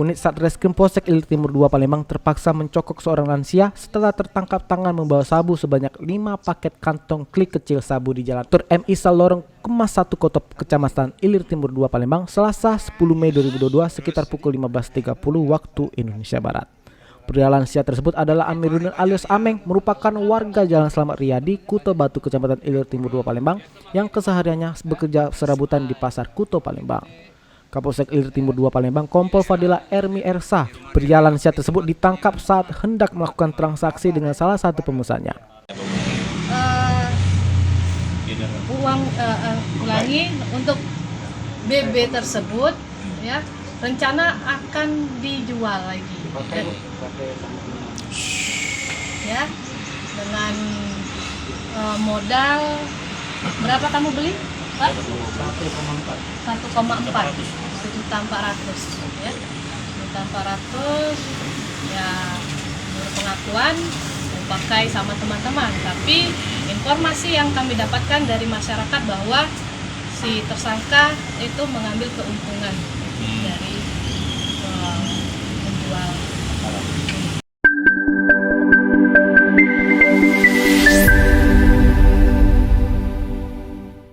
Unit Satreskrim Polsek Ilir Timur 2 Palembang terpaksa mencokok seorang lansia setelah tertangkap tangan membawa sabu sebanyak 5 paket kantong klik kecil sabu di Jalan Tur MI Salorong Kemas 1 Kotop, Kecamatan Ilir Timur 2 Palembang, Selasa 10 Mei 2022 sekitar pukul 15.30 waktu Indonesia Barat. Pria lansia tersebut adalah Amiruddin alias Ameng, merupakan warga Jalan Slamet Riyadi, Kuto Batu, Kecamatan Ilir Timur 2 Palembang, yang kesehariannya bekerja serabutan di Pasar Kuto Palembang. Kapolsek Ilir Timur 2 Palembang, Kompol Fadila Ermi Ersa, pria lansia tersebut ditangkap saat hendak melakukan transaksi dengan salah satu pemesannya. Ulangi untuk BB tersebut, ya, rencana akan dijual lagi, ya, dengan modal berapa kamu beli? 1,4 1.400 ya. 1.400 ya, pengakuan pakai sama teman-teman, tapi informasi yang kami dapatkan dari masyarakat bahwa si tersangka itu mengambil keuntungan dari